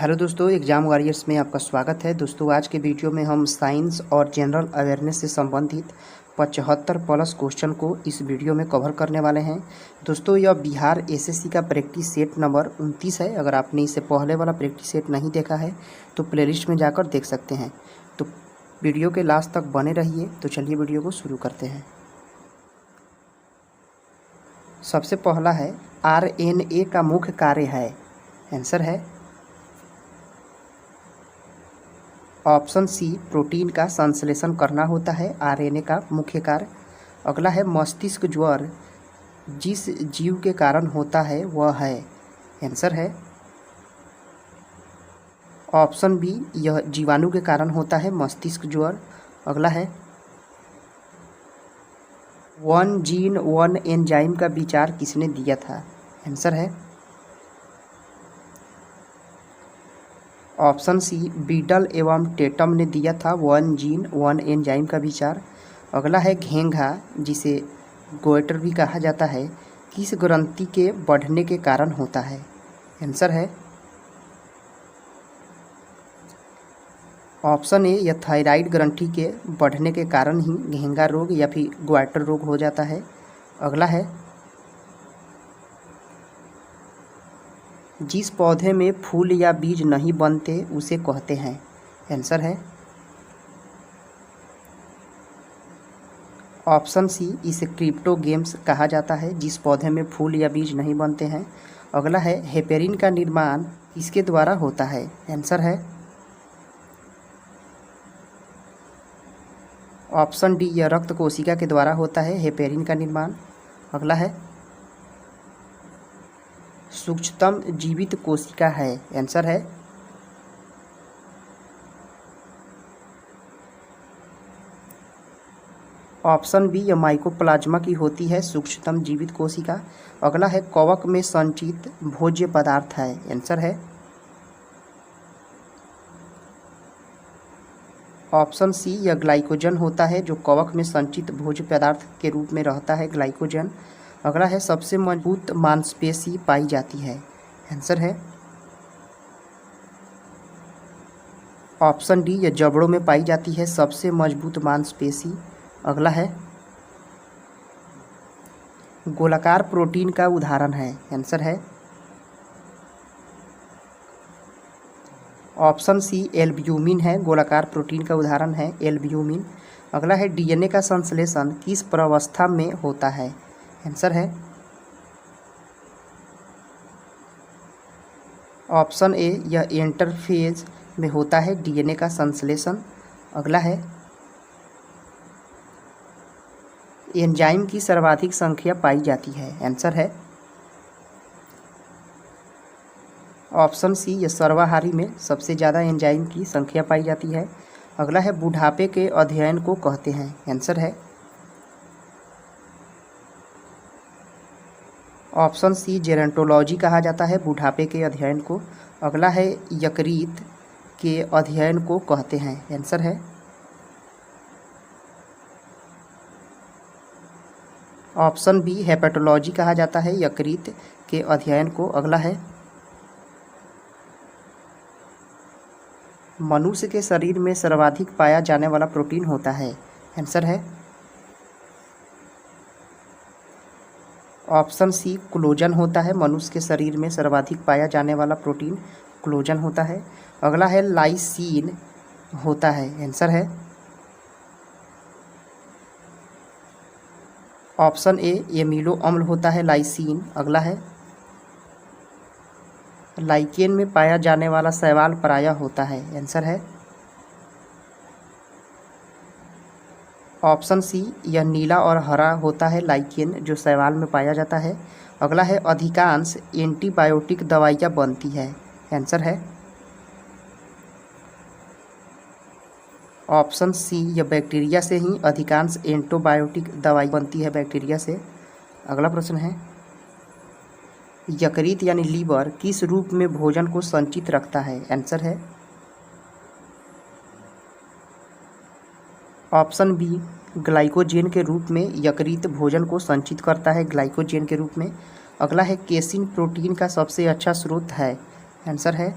Hello दोस्तों, exam warriors में आपका स्वागत है। दोस्तों आज के वीडियो में हम साइंस और जनरल अवेयरनेस से संबंधित 75 प्लस क्वेश्चन को इस वीडियो में कवर करने वाले हैं। दोस्तों यह बिहार एसएससी का प्रैक्टिस सेट नंबर 29 है। अगर आपने इससे पहले वाला प्रैक्टिस सेट नहीं देखा है तो प्लेलिस्ट में जाकर देख सकते हैं। तो वीडियो के लास्ट तक बने रहिए। तो चलिए वीडियो को शुरू करते हैं। सबसे पहला है आरएनए का मुख्य कार्य है। आंसर है ऑप्शन सी, प्रोटीन का संश्लेषण करना होता है आरएनए का मुख्य कार्य। अगला है मस्तिष्क ज्वर जिस जीव के कारण होता है वह है। आंसर है ऑप्शन बी, यह जीवाणु के कारण होता है मस्तिष्क ज्वर। अगला है वन जीन वन एंजाइम का विचार किसने दिया था। आंसर है ऑप्शन सी, बीडल एवं टेटम ने दिया था वन जीन वन एंजाइम का विचार। अगला है घेंघा जिसे गोइटर भी कहा जाता है किस ग्रंथि के बढ़ने के कारण होता है। आंसर है ऑप्शन ए, यह थायराइड ग्रंथि के बढ़ने के कारण ही घेंघा रोग या फिर गोइटर रोग हो जाता है। अगला है जिस पौधे में फूल या बीज नहीं बनते उसे कहते हैं। आंसर है ऑप्शन सी, इसे क्रिप्टोगेम्स कहा जाता है जिस पौधे में फूल या बीज नहीं बनते हैं। अगला है हेपेरिन का निर्माण किसके द्वारा होता है। आंसर है ऑप्शन डी, यह रक्त कोशिका के द्वारा होता है हेपेरिन का निर्माण। अगला है सूक्ष्मतम जीवित कोशिका है। आंसर है ऑप्शन बी, यह माइकोप्लाज्मा की होती है सूक्ष्मतम जीवित कोशिका। अगला है कवक में संचित भोज्य पदार्थ है। आंसर है ऑप्शन सी, यह ग्लाइकोजन होता है जो कवक में संचित भोज्य पदार्थ के रूप में रहता है ग्लाइकोजन। अगला है सबसे मजबूत मांसपेशी पाई जाती है। आंसर है ऑप्शन डी, यह जबड़ों में पाई जाती है सबसे मजबूत मांसपेशी। अगला है गोलाकार प्रोटीन का उदाहरण है। आंसर है ऑप्शन सी, एल्ब्यूमिन है गोलाकार प्रोटीन का उदाहरण है एल्ब्यूमिन। अगला है डीएनए का संश्लेषण किस प्रावस्था में होता है। आंसर है ऑप्शन ए, यह इंटरफेज में होता है डीएनए का संश्लेषण। अगला है एंजाइम की सर्वाधिक संख्या पाई जाती है। आंसर है ऑप्शन सी, यह सर्वाहारी में सबसे ज़्यादा एंजाइम की संख्या पाई जाती है। अगला है बुढ़ापे के अध्ययन को कहते हैं। आंसर है ऑप्शन सी, जेरोंटोलॉजी कहा जाता है बुढ़ापे के अध्ययन को। अगला है यकृत के अध्ययन को कहते हैं। आंसर है ऑप्शन बी, हेपेटोलॉजी कहा जाता है यकृत के अध्ययन को। अगला है मनुष्य के शरीर में सर्वाधिक पाया जाने वाला प्रोटीन होता है। आंसर है ऑप्शन सी, कोलेजन होता है मनुष्य के शरीर में सर्वाधिक पाया जाने वाला प्रोटीन कोलेजन होता है। अगला है लाइसीन होता है। आंसर है ऑप्शन ए, एमिनो अम्ल होता है लाइसीन। अगला है लाइकेन में पाया जाने वाला शैवाल प्रायः होता है। आंसर है ऑप्शन सी, यह नीला और हरा होता है लाइकेन जो शैवाल में पाया जाता है। अगला है अधिकांश एंटीबायोटिक दवाइयाँ बनती है। आंसर है ऑप्शन सी, यह बैक्टीरिया से ही अधिकांश एंटीबायोटिक दवाई बनती है बैक्टीरिया से। अगला प्रश्न है यकृत यानी लीवर किस रूप में भोजन को संचित रखता है। आंसर है ऑप्शन बी, ग्लाइकोजेन के रूप में यकृत भोजन को संचित करता है ग्लाइकोजेन के रूप में। अगला है केसिन प्रोटीन का सबसे अच्छा स्रोत है। आंसर है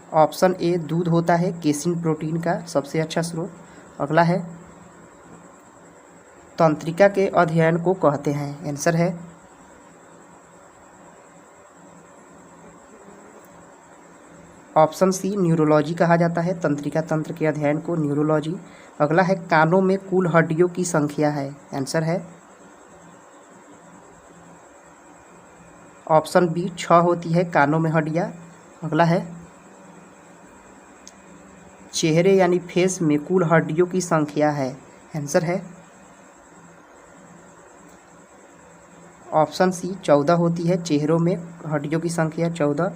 ऑप्शन ए दूध होता है केसिन प्रोटीन का सबसे अच्छा स्रोत। अगला है तंत्रिका के अध्ययन को कहते हैं। आंसर है ऑप्शन सी न्यूरोलॉजी कहा जाता है तंत्रिका तंत्र के अध्ययन को न्यूरोलॉजी। अगला है कानों में कुल हड्डियों की संख्या है। आंसर है ऑप्शन बी 6 होती है कानों में हड्डियाँ। अगला है चेहरे यानी फेस में कुल हड्डियों की संख्या है। आंसर है ऑप्शन सी 14 होती है चेहरों में हड्डियों की संख्या 14।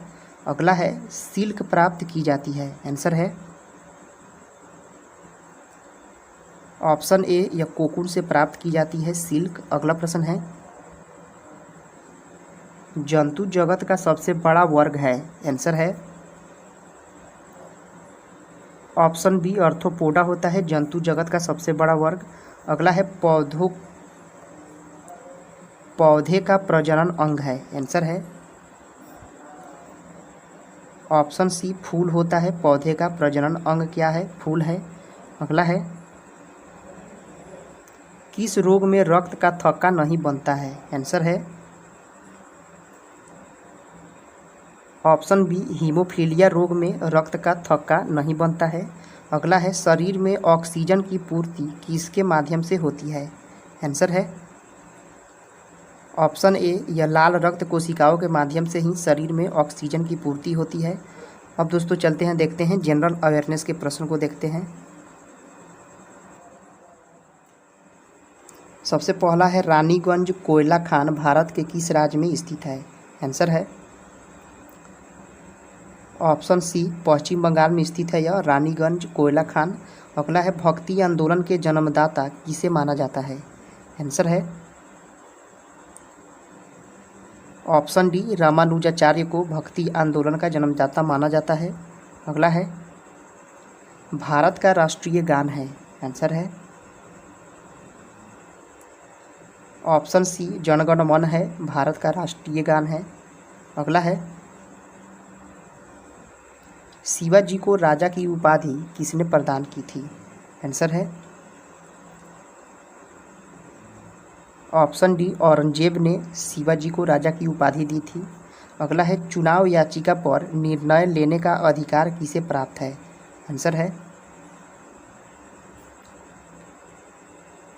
अगला है सिल्क प्राप्त की जाती है। आंसर है ऑप्शन ए या कोकून से प्राप्त की जाती है सिल्क। अगला प्रश्न है जंतु जगत का सबसे बड़ा वर्ग है। आंसर है ऑप्शन बी आर्थ्रोपोडा होता है जंतु जगत का सबसे बड़ा वर्ग। अगला है पौधे का प्रजनन अंग है। आंसर है ऑप्शन सी फूल होता है पौधे का प्रजनन अंग क्या है फूल है। अगला है किस रोग में रक्त का थक्का नहीं बनता है। आंसर है ऑप्शन बी हीमोफीलिया रोग में रक्त का थक्का नहीं बनता है। अगला है शरीर में ऑक्सीजन की पूर्ति किसके माध्यम से होती है। आंसर है ऑप्शन ए या लाल रक्त कोशिकाओं के माध्यम से ही शरीर में ऑक्सीजन की पूर्ति होती है। अब दोस्तों चलते हैं देखते हैं जनरल अवेयरनेस के प्रश्न को देखते हैं। सबसे पहला है रानीगंज कोयला खान भारत के किस राज्य में स्थित है। आंसर है ऑप्शन सी पश्चिम बंगाल में स्थित है यह रानीगंज कोयला खान। अगला है भक्ति आंदोलन के जन्मदाता किसे माना जाता है। आंसर है ऑप्शन डी रामानुजाचार्य को भक्ति आंदोलन का जन्मदाता माना जाता है। अगला है भारत का राष्ट्रीय गान है। आंसर है ऑप्शन सी जनगण मन है भारत का राष्ट्रीय गान है। अगला है शिवाजी को राजा की उपाधि किसने प्रदान की थी। आंसर है ऑप्शन डी औरंगजेब ने शिवाजी को राजा की उपाधि दी थी। अगला है चुनाव याचिका पर निर्णय लेने का अधिकार किसे प्राप्त है। आंसर है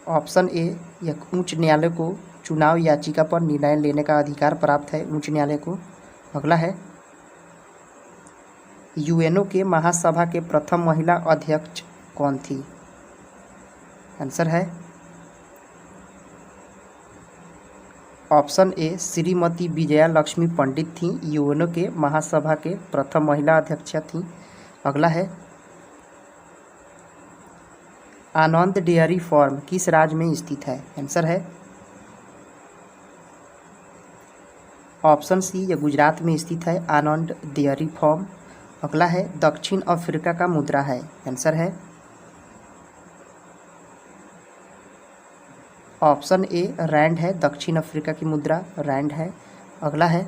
ऑप्शन ए या उच्च न्यायालय को चुनाव याचिका पर निर्णय लेने का अधिकार प्राप्त है उच्च न्यायालय को। अगला है यूएनओ के महासभा के प्रथम महिला अध्यक्ष कौन थी। आंसर है ऑप्शन ए श्रीमती विजया लक्ष्मी पंडित थी यूएनओ के महासभा के प्रथम महिला अध्यक्ष थी। अगला है आनंद डेयरी फार्म किस राज्य में स्थित है। आंसर है ऑप्शन सी या गुजरात में स्थित है आनंद डेयरी फार्म। अगला है दक्षिण अफ्रीका का मुद्रा है। आंसर है ऑप्शन ए रैंड है दक्षिण अफ्रीका की मुद्रा रैंड है। अगला है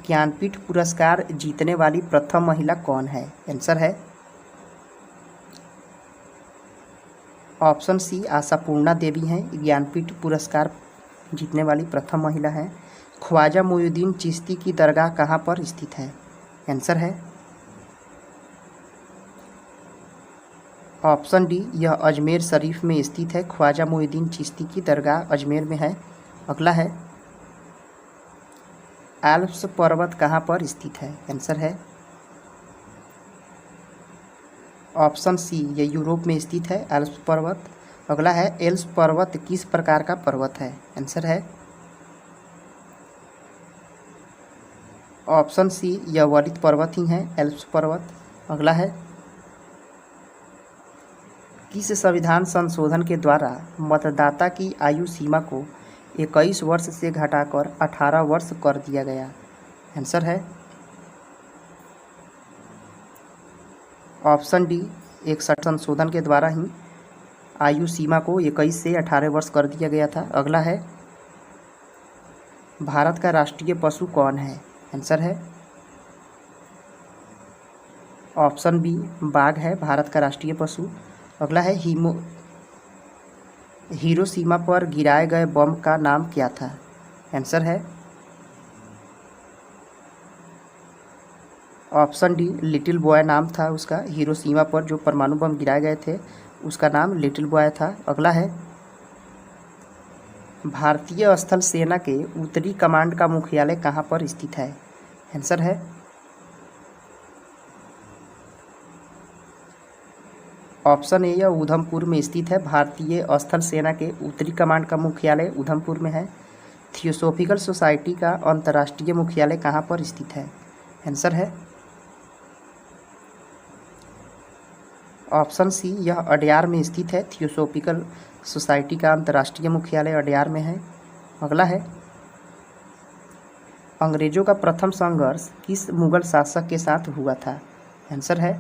ज्ञानपीठ पुरस्कार जीतने वाली प्रथम महिला कौन है। आंसर है ऑप्शन सी आशापूर्णा देवी हैं ज्ञानपीठ पुरस्कार जीतने वाली प्रथम महिला है। ख्वाजा मोइनुद्दीन चिश्ती की दरगाह कहाँ पर स्थित है। आंसर है ऑप्शन डी यह अजमेर शरीफ में स्थित है ख्वाजा मोइनुद्दीन चिश्ती की दरगाह अजमेर में है। अगला है एल्प्स पर्वत कहाँ पर स्थित है। आंसर है ऑप्शन सी यह यूरोप में स्थित है एल्प्स पर्वत। अगला है एल्प्स पर्वत किस प्रकार का पर्वत है। आंसर है ऑप्शन सी यह वलित पर्वत ही है एल्प्स पर्वत। अगला है किस संविधान संशोधन के द्वारा मतदाता की आयु सीमा को 21 वर्ष से घटाकर 18 वर्ष कर दिया गया। आंसर है ऑप्शन डी 61 संशोधन के द्वारा ही आयु सीमा को 21 से 18 वर्ष कर दिया गया था। अगला है भारत का राष्ट्रीय पशु कौन है। आंसर है ऑप्शन बी बाघ है भारत का राष्ट्रीय पशु। अगला है हिरोशिमा पर गिराए गए बम का नाम क्या था। आंसर है ऑप्शन डी लिटिल बॉय नाम था उसका। हिरोशिमा पर जो परमाणु बम गिराए गए थे उसका नाम लिटिल बॉय था। अगला है भारतीय स्थल सेना के उत्तरी कमांड का मुख्यालय कहाँ पर स्थित है। आंसर है ऑप्शन ए यह उधमपुर में स्थित है। भारतीय स्थल सेना के उत्तरी कमांड का मुख्यालय उधमपुर में है। थियोसॉफिकल सोसाइटी का अंतर्राष्ट्रीय मुख्यालय कहाँ पर स्थित है। आंसर है ऑप्शन सी यह अडयार में स्थित है। थियोसॉफिकल सोसाइटी का अंतर्राष्ट्रीय मुख्यालय अडयार में है। अगला है अंग्रेजों का प्रथम संघर्ष किस मुगल शासक के साथ हुआ था। आंसर है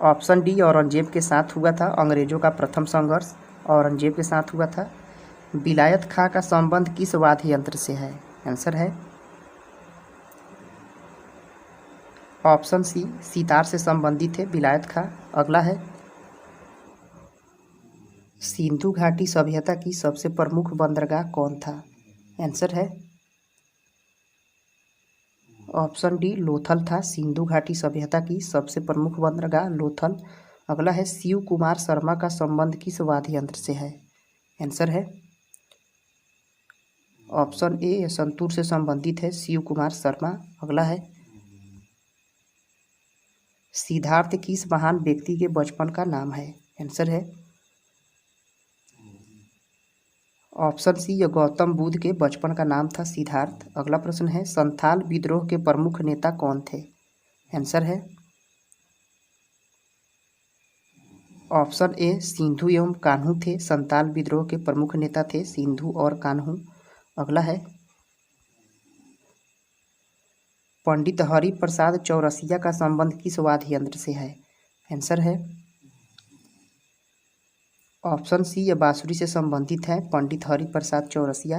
ऑप्शन डी औरंगजेब के साथ हुआ था। अंग्रेजों का प्रथम संघर्ष औरंगजेब के साथ हुआ था। विलायत खां का संबंध किस वाद्य यंत्र से है। आंसर है ऑप्शन सी सितार से संबंधित है विलायत खां। अगला है सिंधु घाटी सभ्यता की सबसे प्रमुख बंदरगाह कौन था। आंसर है ऑप्शन डी लोथल था। सिंधु घाटी सभ्यता की सबसे प्रमुख बंदरगाह लोथल। अगला है शिव कुमार शर्मा का संबंध किस वाद्य यंत्र से है। आंसर है ऑप्शन ए संतूर से संबंधित है शिव कुमार शर्मा। अगला है सिद्धार्थ किस महान व्यक्ति के बचपन का नाम है। आंसर है ऑप्शन सी यह गौतम बुद्ध के बचपन का नाम था सिद्धार्थ। अगला प्रश्न है संथाल विद्रोह के प्रमुख नेता कौन थे। आंसर है ऑप्शन ए सिंधु एवं कान्हू थे। संथाल विद्रोह के प्रमुख नेता थे सिंधु और कान्हू। अगला है पंडित हरि प्रसाद चौरसिया का संबंध किस वाद्य यंत्र से है। आंसर है ऑप्शन सी यह बांसुरी से संबंधित है पंडित हरि प्रसाद चौरसिया।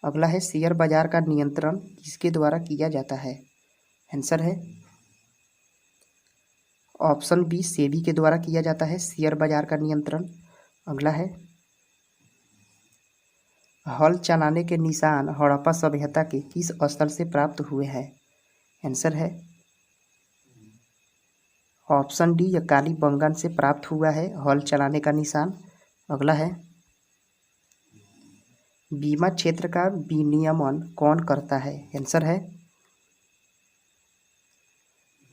अगला है शेयर बाजार का नियंत्रण किसके द्वारा किया जाता है। आंसर है ऑप्शन बी सेबी के द्वारा किया जाता है शेयर बाजार का नियंत्रण। अगला है हल चलाने के निशान हड़प्पा सभ्यता के किस स्थल से प्राप्त हुए हैं। आंसर है ऑप्शन डी यह कालीबंगन से प्राप्त हुआ है हल चलाने का निशान। अगला है बीमा क्षेत्र का विनियमन कौन करता है। आंसर है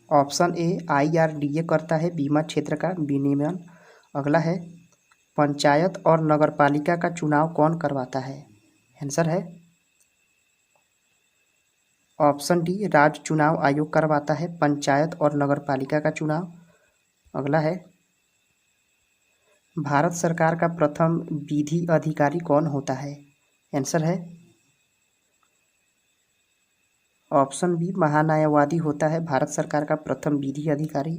ऑप्शन ए IRDA करता है बीमा क्षेत्र का विनियमन। अगला है पंचायत और नगरपालिका का चुनाव कौन करवाता है। आंसर है ऑप्शन डी राज्य चुनाव आयोग करवाता है पंचायत और नगरपालिका का चुनाव। अगला है भारत सरकार का प्रथम विधि अधिकारी कौन होता है। आंसर है ऑप्शन बी महान्यायवादी होता है भारत सरकार का प्रथम विधि अधिकारी।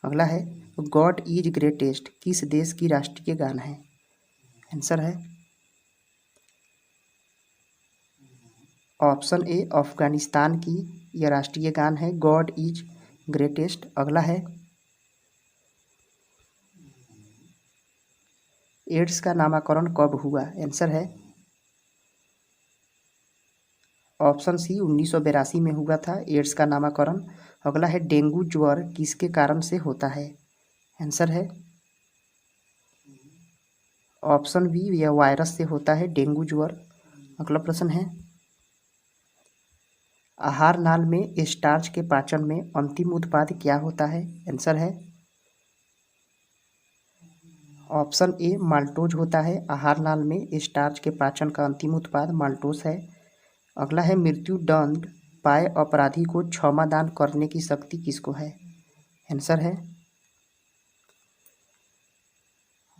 अगला है गॉड इज ग्रेटेस्ट किस देश की राष्ट्रीय गान है। आंसर है ऑप्शन ए अफगानिस्तान की यह राष्ट्रीय गान है गॉड इज ग्रेटेस्ट। अगला है एड्स का नामकरण कब हुआ। आंसर है ऑप्शन सी 1982 में हुआ था एड्स का नामकरण। अगला है डेंगू ज्वर किसके कारण से होता है। आंसर है ऑप्शन बी यह वायरस से होता है डेंगू ज्वर। अगला प्रश्न है आहार नाल में स्टार्च के पाचन में अंतिम उत्पाद क्या होता है। आंसर है ऑप्शन ए माल्टोज होता है। आहार नाल में स्टार्च के पाचन का अंतिम उत्पाद माल्टोज है। अगला है मृत्युदंड पाए अपराधी को क्षमा दान करने की शक्ति किसको है। आंसर है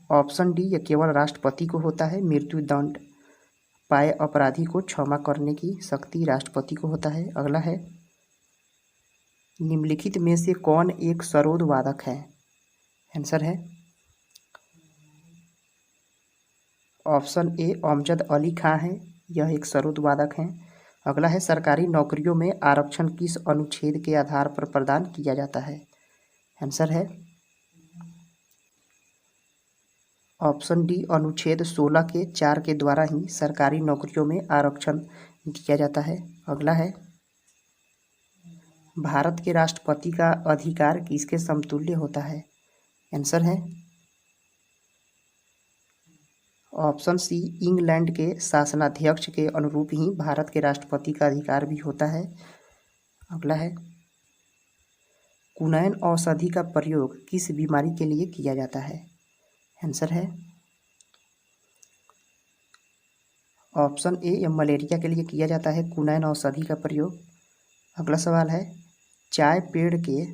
ऑप्शन डी यह केवल राष्ट्रपति को होता है। मृत्युदंड पाए अपराधी को क्षमा करने की शक्ति राष्ट्रपति को होता है। अगला है निम्नलिखित में से कौन एक सरोद वादक है। आंसर है ऑप्शन ए अमजद अली खां है यह एक सरोद वादक हैं। अगला है सरकारी नौकरियों में आरक्षण किस अनुच्छेद के आधार पर प्रदान किया जाता है? आंसर है ऑप्शन डी अनुच्छेद 16 के 4 के द्वारा ही सरकारी नौकरियों में आरक्षण दिया जाता है। अगला है भारत के राष्ट्रपति का अधिकार किसके समतुल्य होता है? आंसर है ऑप्शन सी इंग्लैंड के शासनाध्यक्ष के अनुरूप ही भारत के राष्ट्रपति का अधिकार भी होता है। अगला है कुनैन औषधि का प्रयोग किस बीमारी के लिए किया जाता है? आंसर है ऑप्शन ए या मलेरिया के लिए किया जाता है कुनैन औषधि का प्रयोग। अगला सवाल है चाय पेड़ के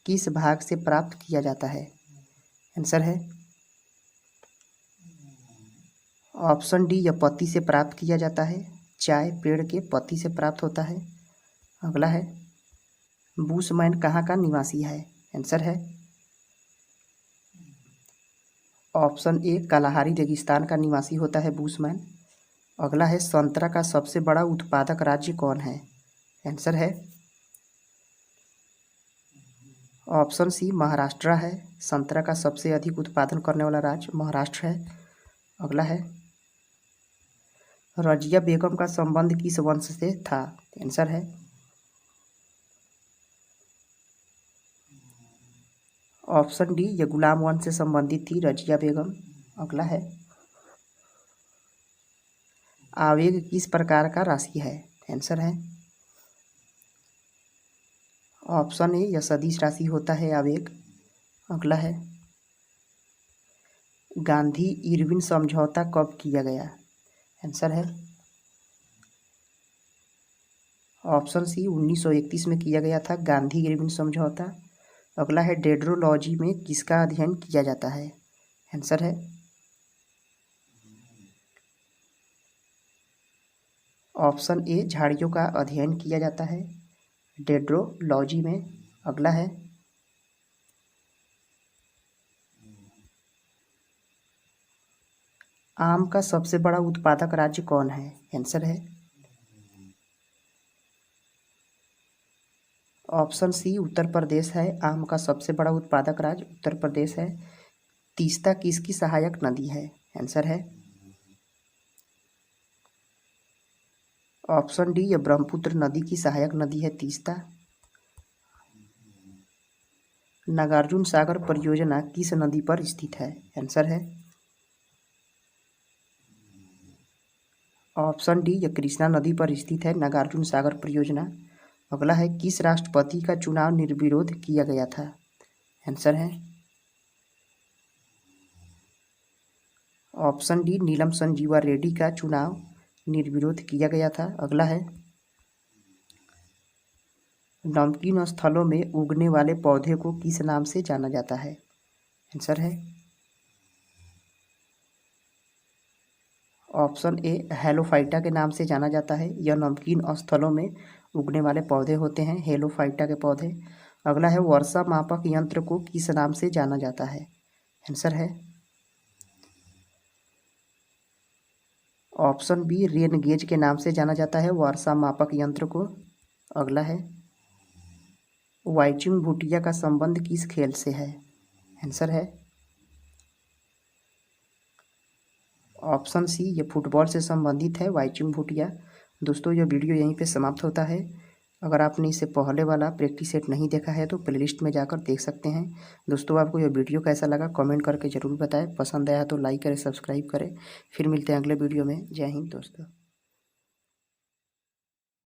किस भाग से प्राप्त किया जाता है? आंसर है ऑप्शन डी या पत्ती से प्राप्त किया जाता है। चाय पेड़ के पत्ती से प्राप्त होता है। अगला है बुशमैन कहाँ का निवासी है? आंसर है ऑप्शन ए कालाहारी रेगिस्तान का निवासी होता है बुशमैन। अगला है संतरा का सबसे बड़ा उत्पादक राज्य कौन है? आंसर है ऑप्शन सी महाराष्ट्र है। संतरा का सबसे अधिक उत्पादन करने वाला राज्य महाराष्ट्र है। अगला है रजिया बेगम का संबंध किस वंश से था? आंसर है ऑप्शन डी ये गुलाम वंश से संबंधित थी रजिया बेगम। अगला है आवेग किस प्रकार का राशि है? आंसर है ऑप्शन ए यह सदिश राशि होता है आवेग। अगला है गांधी इरविन समझौता कब किया गया? आंसर है ऑप्शन सी 1931 में किया गया था गांधी इरविन समझौता। अगला है डेड्रोलॉजी में किसका अध्ययन किया जाता है? आंसर है ऑप्शन ए झाड़ियों का अध्ययन किया जाता है डेड्रोलॉजी में। अगला है आम का सबसे बड़ा उत्पादक राज्य कौन है? आंसर है ऑप्शन सी उत्तर प्रदेश है। आम का सबसे बड़ा उत्पादक राज्य उत्तर प्रदेश है। तीस्ता किसकी सहायक नदी है? आंसर है ऑप्शन डी यह ब्रह्मपुत्र नदी की सहायक नदी है तीस्ता। नागार्जुन सागर परियोजना किस नदी पर स्थित है? आंसर है ऑप्शन डी यह कृष्णा नदी पर स्थित है नागार्जुन सागर परियोजना। अगला है किस राष्ट्रपति का चुनाव निर्विरोध किया गया था? आंसर है ऑप्शन डी नीलम संजीवा रेड्डी का चुनाव निर्विरोध किया गया था। अगला है नमकीन स्थलों में उगने वाले पौधे को किस नाम से जाना जाता है? आंसर है ऑप्शन ए हेलोफाइटा के नाम से जाना जाता है। यह नमकीन स्थलों में उगने वाले पौधे होते हैं हेलोफाइटा के पौधे। अगला है वर्षा मापक यंत्र को किस नाम से जाना जाता है? आंसर है ऑप्शन बी रेन गेज के नाम से जाना जाता है वर्षा मापक यंत्र को। अगला है वाइचुंग भूटिया का संबंध किस खेल से है? आंसर है ऑप्शन सी ये फुटबॉल से संबंधित है वाइचुंग भूटिया। दोस्तों यह वीडियो यहीं पे समाप्त होता है। अगर आपने इससे पहले वाला प्रैक्टिस सेट नहीं देखा है तो प्लेलिस्ट में जाकर देख सकते हैं। दोस्तों आपको यह वीडियो कैसा लगा कमेंट करके ज़रूर बताएं। पसंद आया तो लाइक करें सब्सक्राइब करें। फिर मिलते हैं अगले वीडियो में। जय हिंद दोस्तों।